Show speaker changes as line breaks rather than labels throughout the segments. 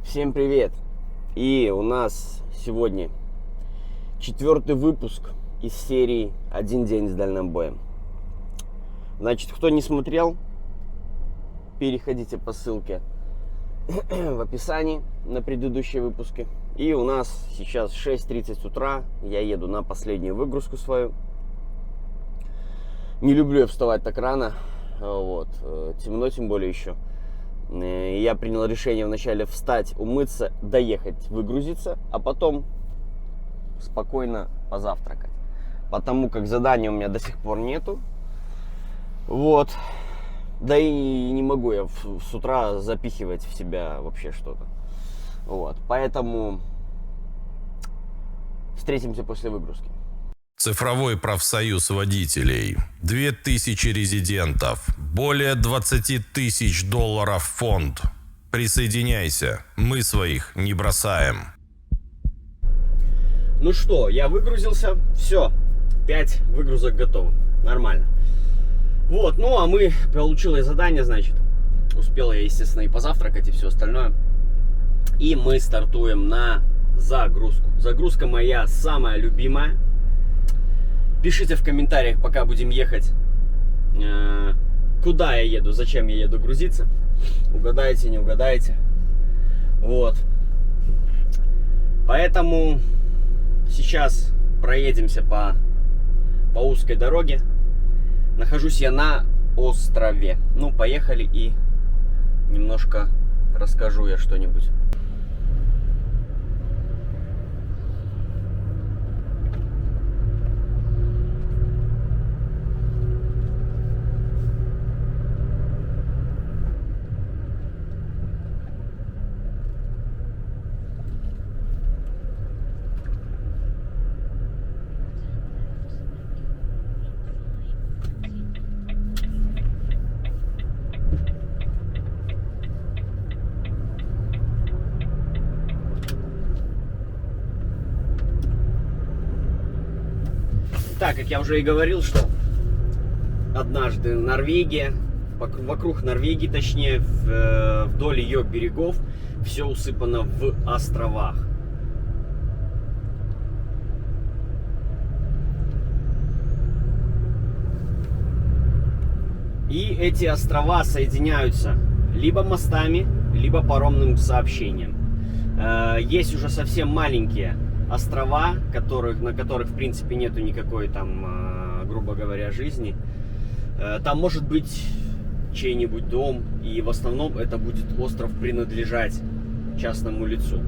Всем привет! И у нас сегодня 4-й выпуск из серии «Один день с дальнобоем». Значит, кто не смотрел, переходите по ссылке в описании на предыдущие выпуски. И у нас сейчас 6:30 утра, я еду на последнюю выгрузку свою. Не люблю я вставать так рано, вот, темно тем более еще. Я принял решение вначале встать, умыться, доехать, выгрузиться, а потом спокойно позавтракать. Потому как задания у меня до сих пор нету. Вот. Да и не могу я с утра запихивать в себя вообще что-то. Вот. Поэтому встретимся после выгрузки.
Цифровой профсоюз водителей. 2000 резидентов. Более 20 тысяч долларов фонд. Присоединяйся. Мы своих не бросаем.
Ну что, я выгрузился. Все. 5 выгрузок готовы. Нормально. Вот, ну а мы, получилось задание, значит. Успел я, естественно, и позавтракать, и все остальное. И мы стартуем на загрузку. Загрузка моя самая любимая. Пишите в комментариях, пока будем ехать, куда я еду, зачем я еду грузиться. Угадаете, не угадаете. Вот. Поэтому сейчас проедемся по узкой дороге. Нахожусь я на острове. Ну, поехали и немножко расскажу я что-нибудь. Так, как я уже и говорил, что однажды Норвегия, вокруг Норвегии, точнее, вдоль ее берегов, все усыпано в островах. И эти острова соединяются либо мостами, либо паромным сообщением. Есть уже совсем маленькие острова, на которых в принципе нету никакой там, грубо говоря, жизни. Там может быть чей-нибудь дом, и в основном это будет остров принадлежать частному лицу.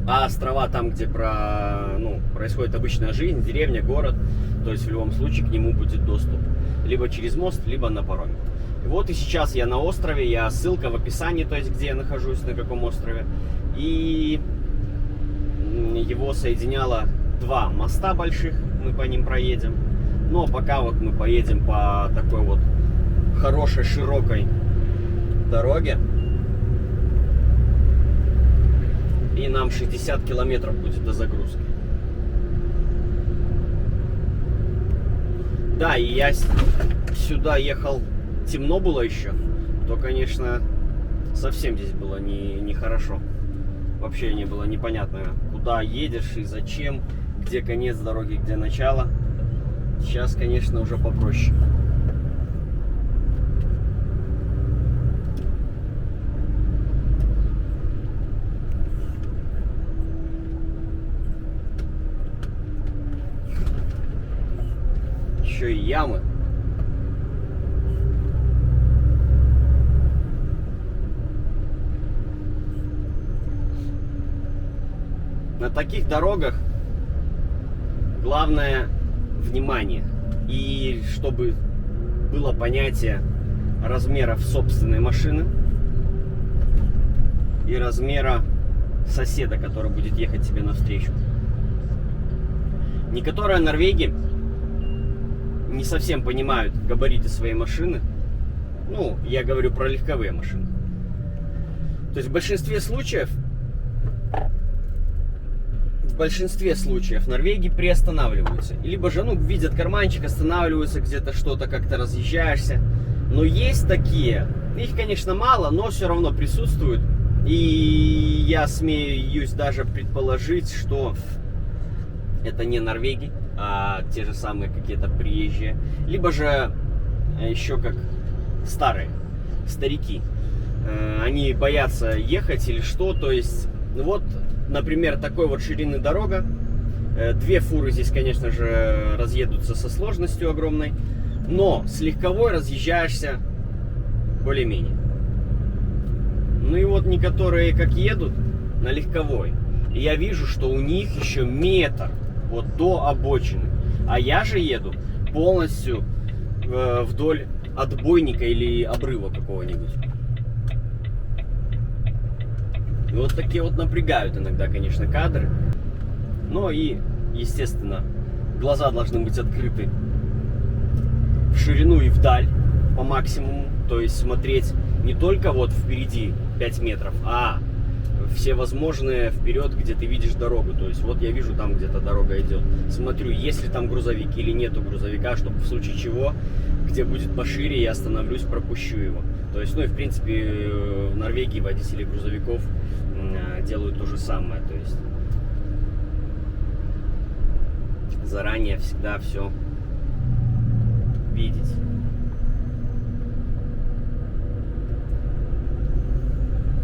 А острова там, где происходит обычная жизнь, деревня, город, то есть в любом случае к нему будет доступ либо через мост, либо на пароме. Вот и сейчас я на острове, ссылка в описании, то есть где я нахожусь, на каком острове. И его соединяло 2 моста больших, мы по ним проедем. Но пока вот мы поедем по такой вот хорошей, широкой дороге. И нам 60 километров будет до загрузки. Да, и я сюда ехал, темно было еще, то, конечно, совсем здесь было нехорошо. Вообще не было непонятно, куда едешь и зачем, где конец дороги, где начало. Сейчас, конечно, уже попроще. Еще и ямы. На таких дорогах главное внимание. И чтобы было понятие размеров собственной машины и размера соседа, который будет ехать тебе навстречу. Некоторые норвеги не совсем понимают габариты своей машины. Ну, я говорю про легковые машины. То есть в большинстве случаев норвеги приостанавливаются. Либо же, видят карманчик, останавливаются, где-то что-то как-то разъезжаешься. Но есть такие, их, конечно, мало, но все равно присутствуют, И я смеюсь даже предположить, что это не норвеги, а те же самые какие-то приезжие. Либо же еще как старики. Они боятся ехать или что. То есть, вот, например, такой вот ширины дорога. 2 фуры здесь, конечно же, разъедутся со сложностью огромной. Но с легковой разъезжаешься более-менее. Ну и вот некоторые как едут на легковой. И я вижу, что у них еще метр вот до обочины. А я же еду полностью вдоль отбойника или обрыва какого-нибудь. И вот такие вот напрягают иногда, конечно, кадры. Но и, естественно, глаза должны быть открыты в ширину и вдаль по максимуму. То есть смотреть не только вот впереди 5 метров, а все возможные вперед, где ты видишь дорогу. То есть вот я вижу там где-то дорога идет. Смотрю, есть ли там грузовик или нету грузовика, чтобы в случае чего, где будет пошире, я остановлюсь, пропущу его. То есть, ну и в принципе в Норвегии водители грузовиков делают то же самое. То есть заранее всегда все видеть.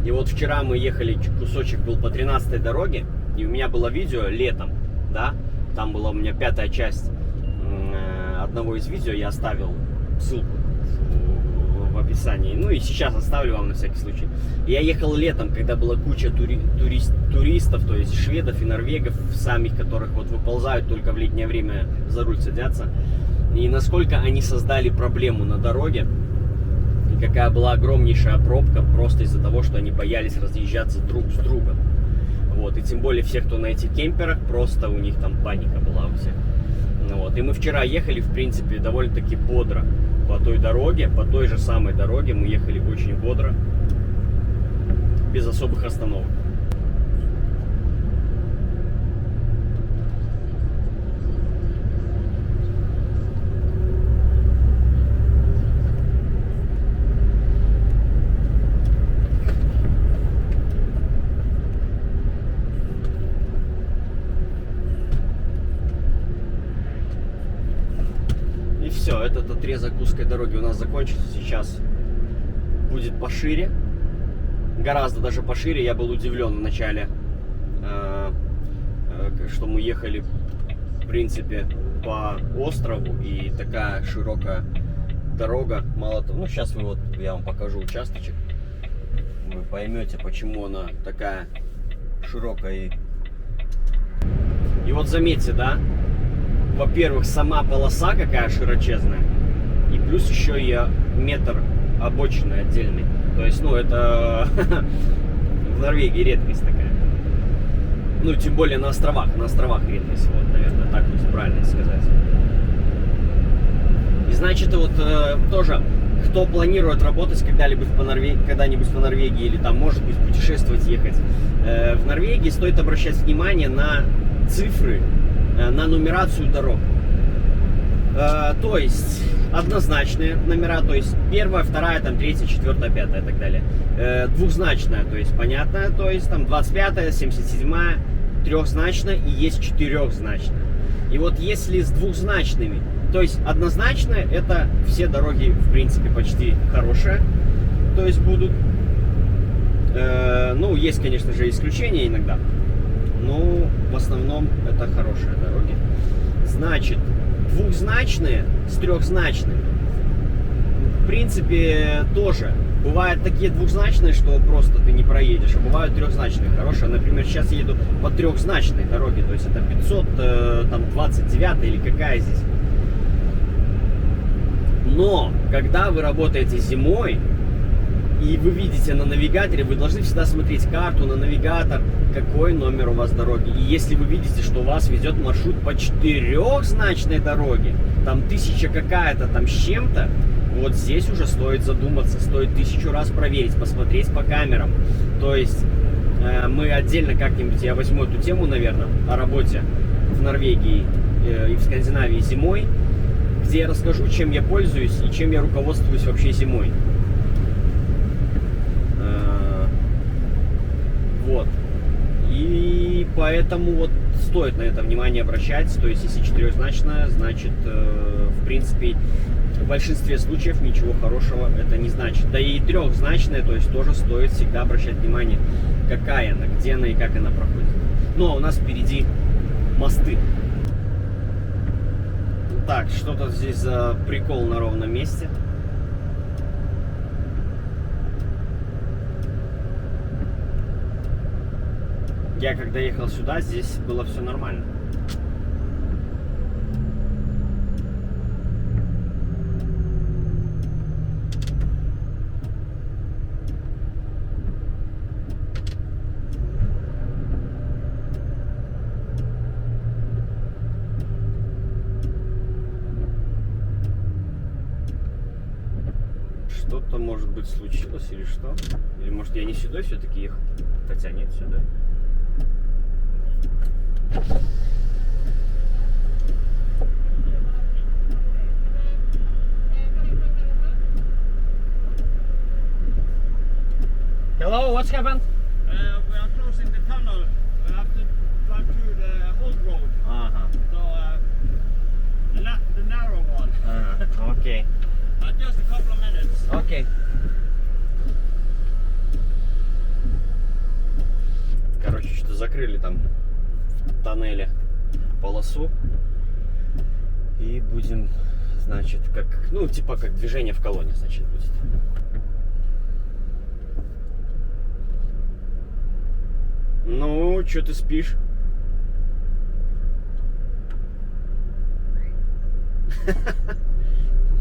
И вот вчера мы ехали, кусочек был по 13-й дороге, и у меня было видео летом, да, там была у меня 5-я часть одного из видео, я оставил ссылку в описании, ну и сейчас оставлю вам на всякий случай. Я ехал летом, когда была куча туристов, то есть шведов и норвегов самих, которых вот выползают только в летнее время за руль садятся, и насколько они создали проблему на дороге. Какая была огромнейшая пробка просто из-за того, что они боялись разъезжаться друг с другом. Вот. И тем более все, кто на этих кемперах, просто у них там паника была у всех. Вот. И мы вчера ехали, в принципе, довольно-таки бодро по той дороге, по той же самой дороге. Мы ехали очень бодро, без особых остановок. Все, этот отрезок узкой дороги у нас закончится. Сейчас будет пошире, гораздо даже пошире. Я был удивлен вначале, что мы ехали в принципе по острову, и такая широкая дорога. Мало того, ну сейчас я вам покажу участочек, вы поймете, почему она такая широкая. И вот заметьте, да, во-первых, сама полоса какая широчезная, и плюс еще и метр обочины отдельный. То есть, ну, это в Норвегии редкость такая. Ну, тем более на островах. На островах редкость, вот, наверное, так будет правильно сказать. И значит, вот тоже, кто планирует работать когда-нибудь по Норвегии или там, может быть, путешествовать, ехать в Норвегии, стоит обращать внимание на цифры, на нумерацию дорог. То есть однозначные номера, то есть 1, 2, там 3, 4, 5 и так далее. Двухзначная, то есть понятно, то есть там 25, 77, трехзначная и есть четырехзначная. И вот если с двухзначными, то есть однозначные, это все дороги в принципе почти хорошие, то есть будут. Ну, есть, конечно же, исключения иногда. Ну, в основном это хорошие дороги. Значит, двухзначные с трехзначными, в принципе, тоже. Бывают такие двухзначные, что просто ты не проедешь, а бывают трехзначные хорошие. Например, сейчас еду по трехзначной дороге, то есть это 529 или какая здесь. Но, когда вы работаете зимой, и вы видите на навигаторе, вы должны всегда смотреть карту на навигатор, какой номер у вас дороги. И если вы видите, что у вас ведет маршрут по четырехзначной дороге, там 1000 какая-то там с чем-то, вот здесь уже стоит задуматься, стоит 1000 раз проверить, посмотреть по камерам. То есть мы отдельно как-нибудь, я возьму эту тему, наверное, о работе в Норвегии и в Скандинавии зимой, где я расскажу, чем я пользуюсь и чем я руководствуюсь вообще зимой. поэтому вот стоит на это внимание обращать. То есть, если четырехзначное, значит, в принципе, в большинстве случаев ничего хорошего это не значит. Да и трехзначное, то есть, тоже стоит всегда обращать внимание, какая она, где она и как она проходит. Но у нас впереди мосты. Так, что-то здесь за прикол на ровном месте. Я когда ехал сюда, здесь было все нормально. Что-то, может быть, случилось или что? Или, может, я не сюда все-таки ехал? Хотя нет, сюда. Hello, what's happened?
We are closing the tunnel. We have to drive through the old road.
Ага,
So the narrow one.
ага, окей,
Just a couple of minutes.
окей. Короче, что-то закрыли там в тоннеле полосу. И будем, значит, как, ну, типа как движение в колонне, значит, будет. Ну, что ты спишь?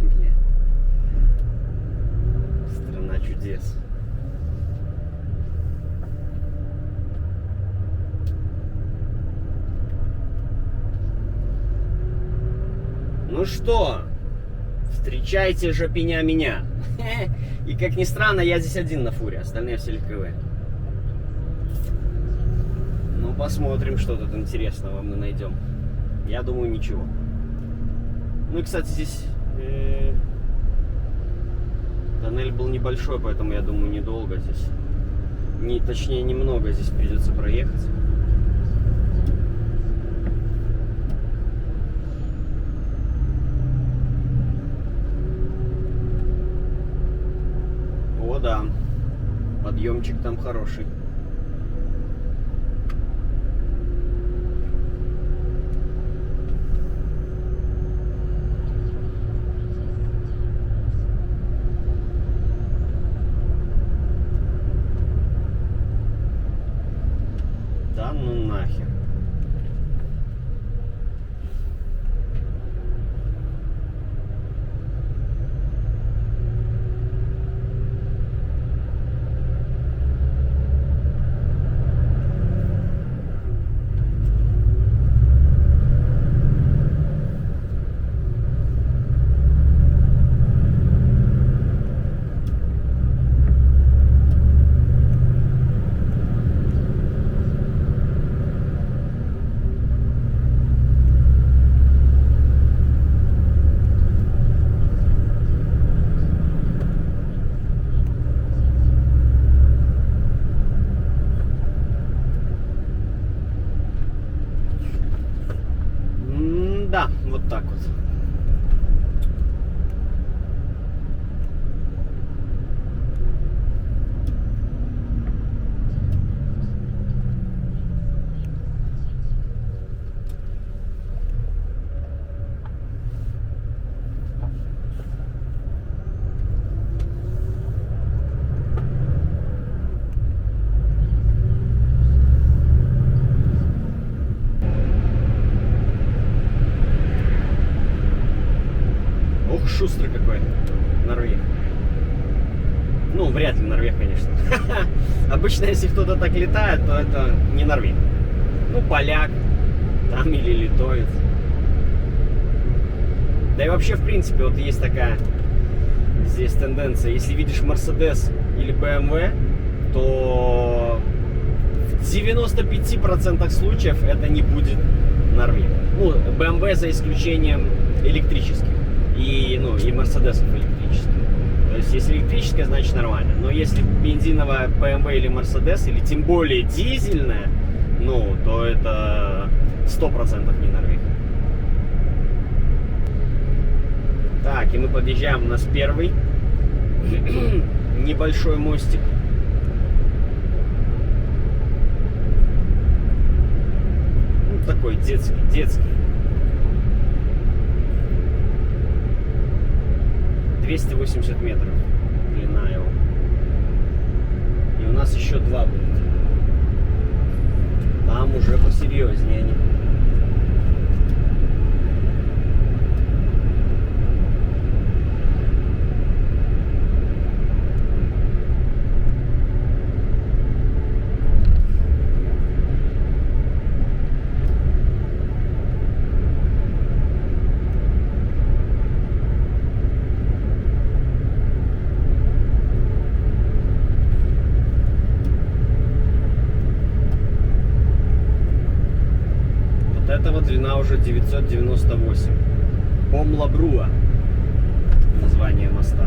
Бля. Страна чудес. Ну что, встречайте же меня. И как ни странно, я здесь один на фуре, остальные все легковые. Ну, посмотрим, что тут интересного мы найдем. Я думаю, ничего. Ну и, кстати, здесь тоннель был небольшой, поэтому, я думаю, недолго здесь. Точнее, немного здесь придется проехать. О, да. Подъемчик там хороший. Да ну нахер. Да, вот так вот. Ох, шустрый какой. Норвег. Ну, вряд ли Норвег, конечно. Обычно, если кто-то так летает, то это не Норвег. Ну, поляк. Там или литовец. Да и вообще, в принципе, вот есть такая здесь тенденция. Если видишь Mercedes или BMW, то в 95% случаев это не будет Норвег. Ну, BMW за исключением электрических. И Мерседесов электрических. То есть, если электрическая, значит нормально. Но если бензиновая BMW или Mercedes, или тем более дизельная, ну, то это 100% не Норвегия. Так, и мы подъезжаем, у нас первый небольшой мостик. Ну, такой детский. 280 метров длина его. И у нас еще два будет. Там уже посерьезнее они. Этого длина уже 998. Помла-Бруа название моста.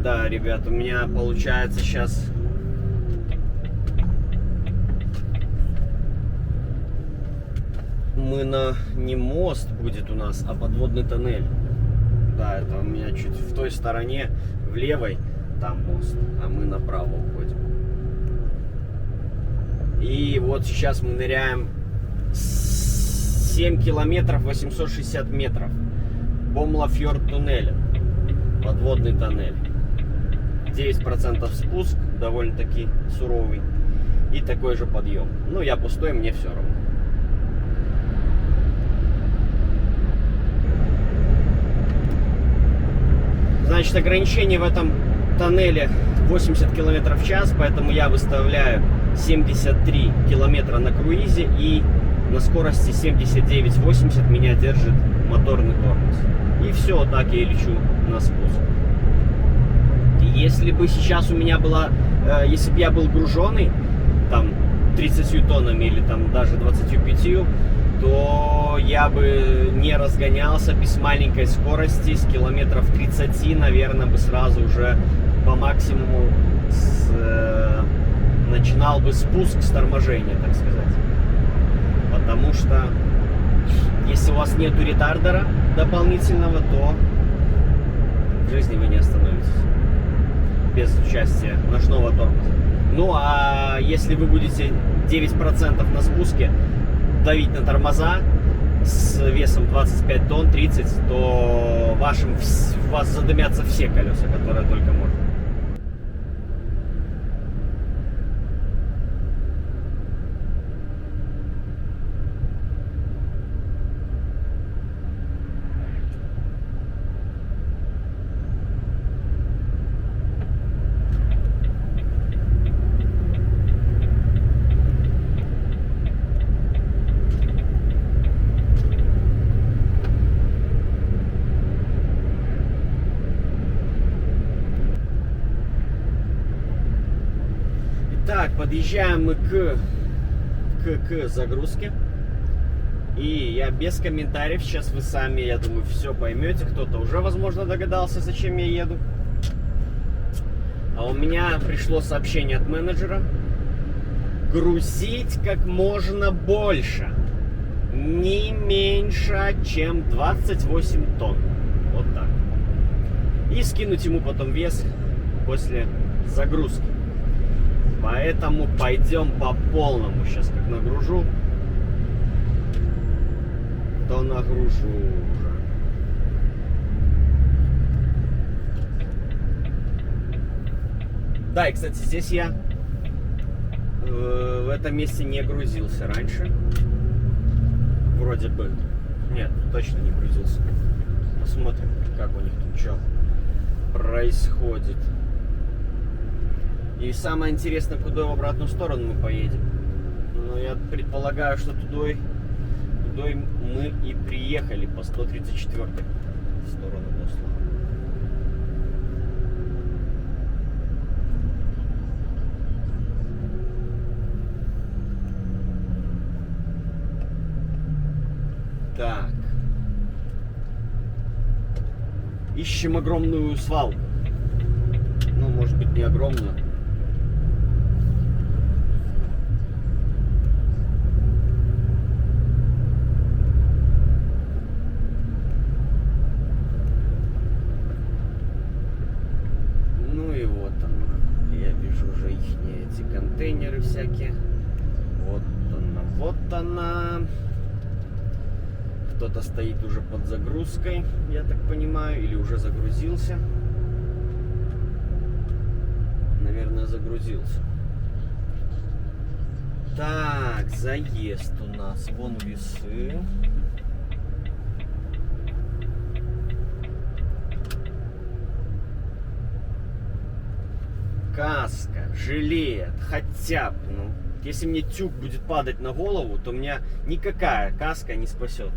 Да, ребят, у меня получается сейчас не мост будет у нас, а подводный тоннель. Да, это у меня чуть в той стороне, в левой, там мост, а мы направо уходим. И вот сейчас мы ныряем 7 километров 860 метров. Помла-Фьорд туннеля. Подводный тоннель. 9% спуск, довольно-таки суровый. И такой же подъем. Ну, я пустой, мне все равно. Значит, ограничение в этом тоннеле 80 км в час, поэтому я выставляю 73 километра на круизе, и на скорости 79-80 меня держит моторный тормоз. И все, так я и лечу на спуск. Если бы сейчас у меня была, если бы я был груженный там 30 тоннами или там даже 25, то я бы не разгонялся без маленькой скорости, с километров 30, наверное, бы сразу уже по максимуму начинал бы спуск с торможения, так сказать. Потому что если у вас нету ретардера дополнительного, то в жизни вы не остановитесь без участия ножного тормоза. Ну а если вы будете 9% на спуске давить на тормоза с весом 25 тонн, 30, то у вас задымятся все колеса, которые только можно. Так, подъезжаем мы к загрузке. И я без комментариев, сейчас вы сами, я думаю, все поймете. Кто-то уже, возможно, догадался, зачем я еду. А у меня пришло сообщение от менеджера: грузить как можно больше, не меньше, чем 28 тонн. Вот так. И скинуть ему потом вес после загрузки. Поэтому пойдем по полному. Сейчас как нагружу, то загружу уже. Да, и, кстати, здесь я в этом месте не грузился раньше. Вроде бы. Нет, точно не грузился. Посмотрим, как у них тут что происходит. И самое интересное, куда в обратную сторону мы поедем. Но я предполагаю, что тудой мы и приехали по 134-й в сторону Осло. Так. Ищем огромную свалку. Ну, может быть, не огромную. Ну и вот она. Я вижу уже ихние эти контейнеры всякие. Вот она, вот она. Кто-то стоит уже под загрузкой, я так понимаю, или уже загрузился. Наверное, загрузился. Так, заезд у нас. Вон весы. Каска, жилет, хотя бы, ну, если мне тюк будет падать на голову, то меня никакая каска не спасет.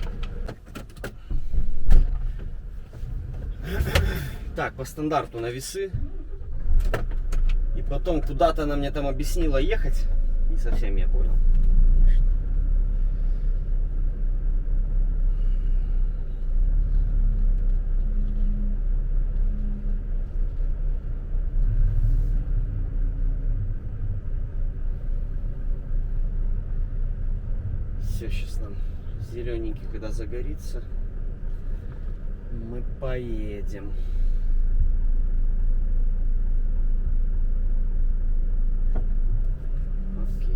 Так, по стандарту на весы. И потом куда-то она мне там объяснила ехать. Не совсем я понял. Все, сейчас нам зелененький, когда загорится, мы поедем. Окей.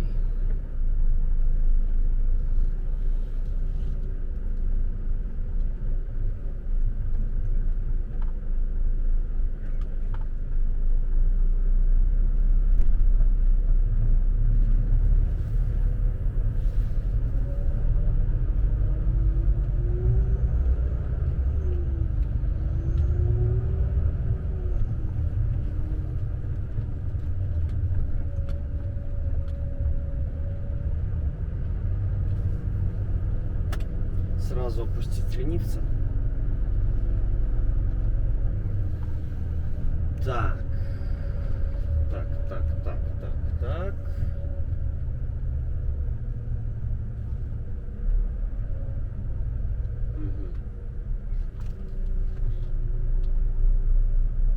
Сразу опустить ленивца. Так. Так.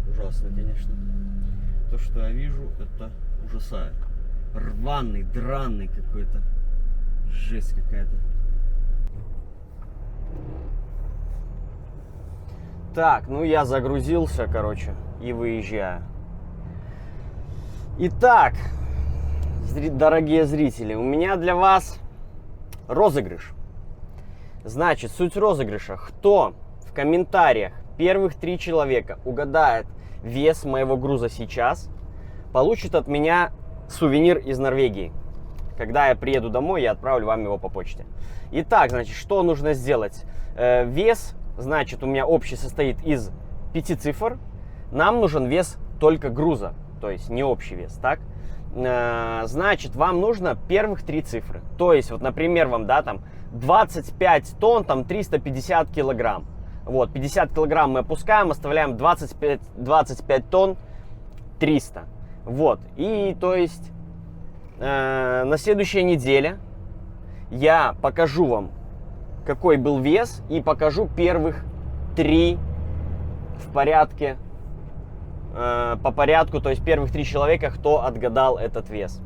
Ужасно, конечно. То, что я вижу, это ужасает. Рваный, драный какой-то. Жесть какая-то. Так, ну я загрузился, короче, и выезжаю. Итак, дорогие зрители, у меня для вас розыгрыш. Значит, суть розыгрыша. Кто в комментариях первых 3 человека угадает вес моего груза сейчас, получит от меня сувенир из Норвегии. Когда я приеду домой, я отправлю вам его по почте. Итак, значит, что нужно сделать? Вес, значит, у меня общий состоит из 5 цифр. Нам нужен вес только груза, то есть не общий вес, так? Значит, вам нужно первых 3 цифры. То есть, вот, например, вам, да, там 25 тонн, там 350 килограмм. Вот, 50 килограмм мы опускаем, оставляем 25 тонн 300. Вот, и то есть на следующей неделе я покажу вам, какой был вес, и покажу первых 3 в порядке, по порядку, то есть первых 3 человека, кто отгадал этот вес.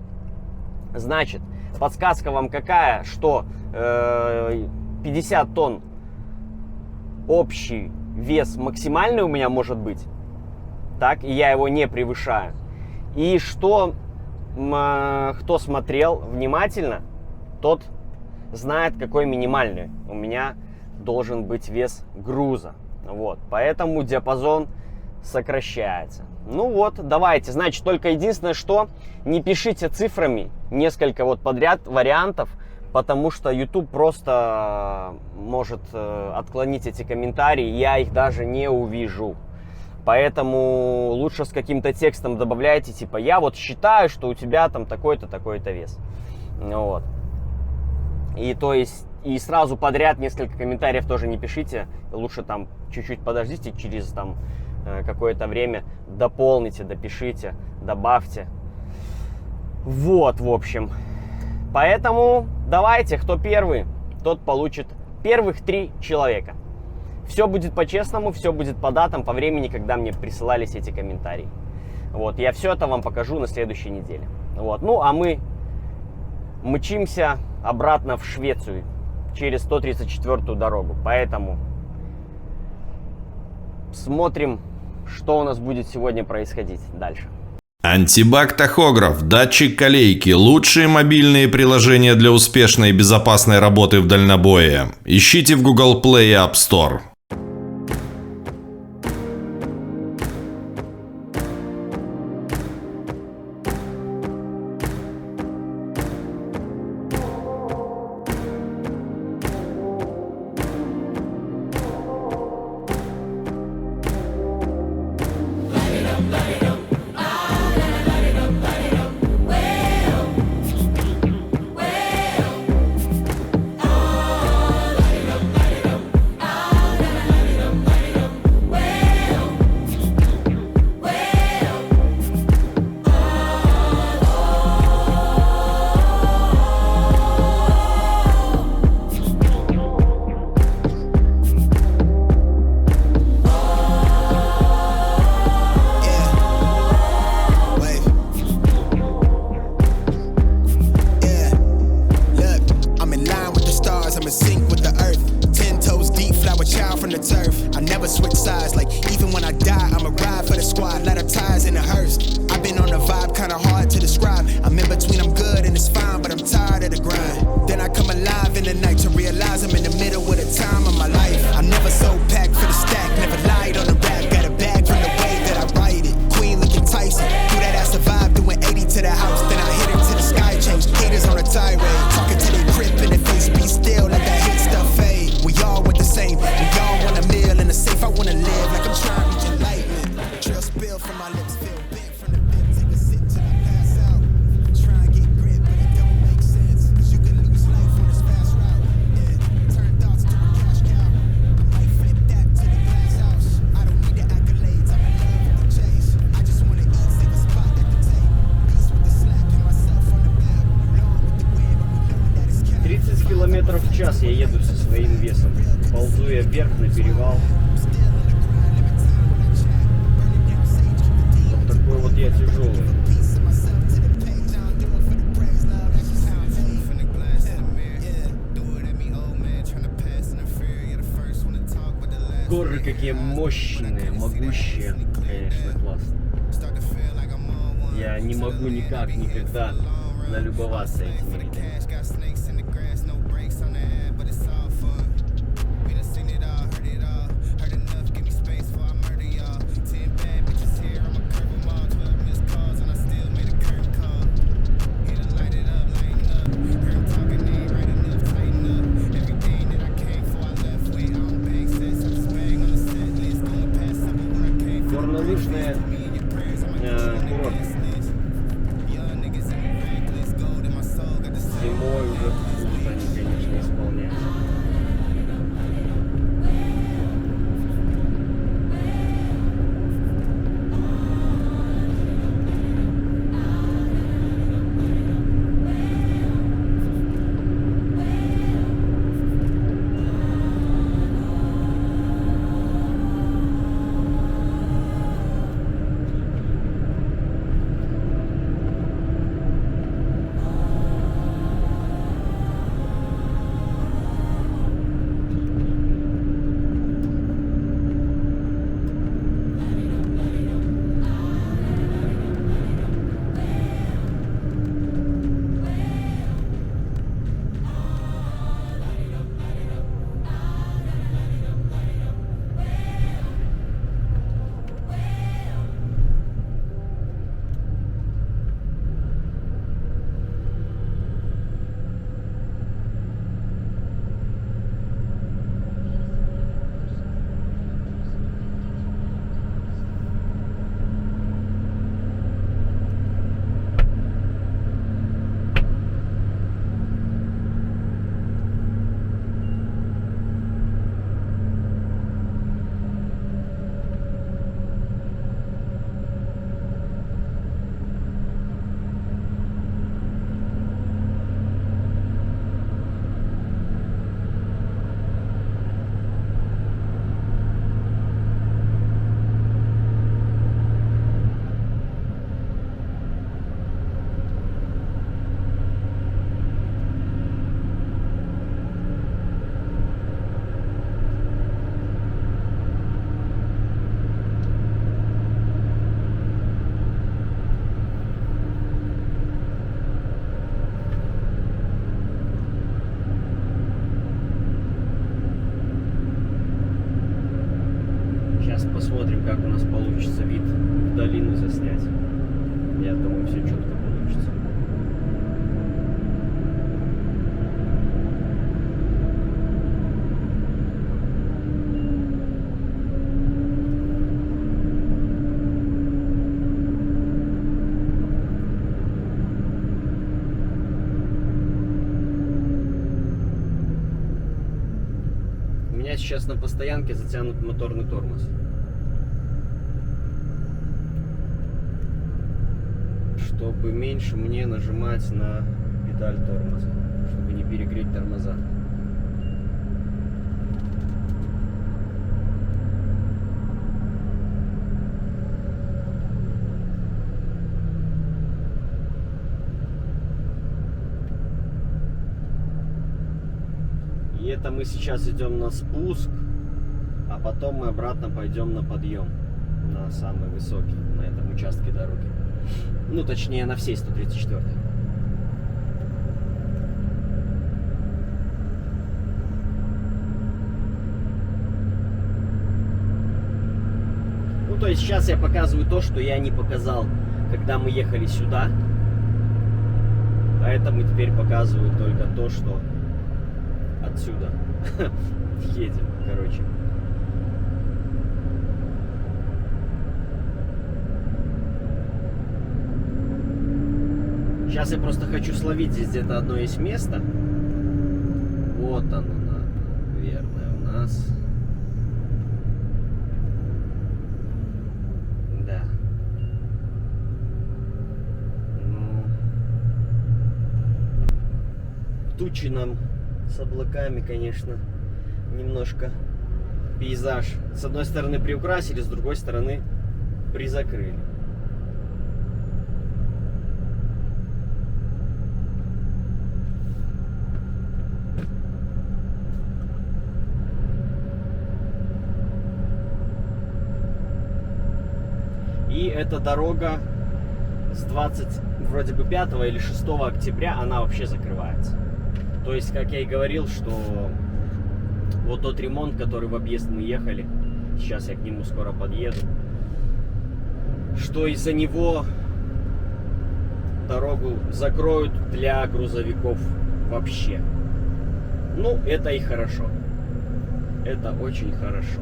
Значит, подсказка вам какая, что 50 тонн общий вес максимальный у меня может быть, так, и я его не превышаю. И что, кто смотрел внимательно, тот знает, какой минимальный у меня должен быть вес груза. Вот, поэтому диапазон сокращается. Ну вот, давайте, значит, только единственное, что не пишите цифрами несколько вот подряд вариантов, потому что YouTube просто может отклонить эти комментарии, я их даже не увижу. Поэтому лучше с каким-то текстом добавляйте, типа, я вот считаю, что у тебя там такой-то, такой-то вес. Вот. И то есть, и сразу подряд несколько комментариев тоже не пишите. Лучше там чуть-чуть подождите, через там какое-то время дополните, допишите, добавьте. Вот, в общем. Поэтому давайте, кто первый, тот получит первых 3 человека. Все будет по-честному, все будет по датам, по времени, когда мне присылались эти комментарии. Вот, я все это вам покажу на следующей неделе. Вот, ну а мы мчимся обратно в Швецию через 134-ю дорогу. Поэтому смотрим, что у нас будет сегодня происходить дальше.
Антибак-тахограф, датчик колейки, лучшие мобильные приложения для успешной и безопасной работы в дальнобое. Ищите в Google Play и App Store.
Сейчас я еду со своим весом, ползу я вверх на перевал. Вот такой вот я тяжелый. Горы какие мощные, могущие, конечно, классно. Я не могу никак, никогда налюбоваться этими видами. Горнолыжные курорт. Зимой уже будут они, конечно, исполняться. получится вид в долину заснять. Я думаю, все четко получится. У меня сейчас на постоянке затянут моторный тормоз. Чтобы меньше мне нажимать на педаль тормоза, чтобы не перегреть тормоза. И это мы сейчас идем на спуск, а потом мы обратно пойдем на подъем, на самый высокий, на этом участке дороги. Ну, точнее, на всей 134-й. Ну, то есть сейчас я показываю то, что я не показал, когда мы ехали сюда. Поэтому теперь показываю только то, что отсюда едем, короче. Сейчас я просто хочу словить, здесь где-то одно есть место. Вот оно, наверное, у нас. Да. Ну, тучи нам с облаками, конечно, немножко пейзаж. С одной стороны приукрасили, с другой стороны призакрыли. И эта дорога с 25 или 6 октября она вообще закрывается. То есть, как я и говорил, что вот тот ремонт, который в объезд мы ехали, сейчас я к нему скоро подъеду, что из-за него дорогу закроют для грузовиков вообще. Ну, это и хорошо. Это очень хорошо.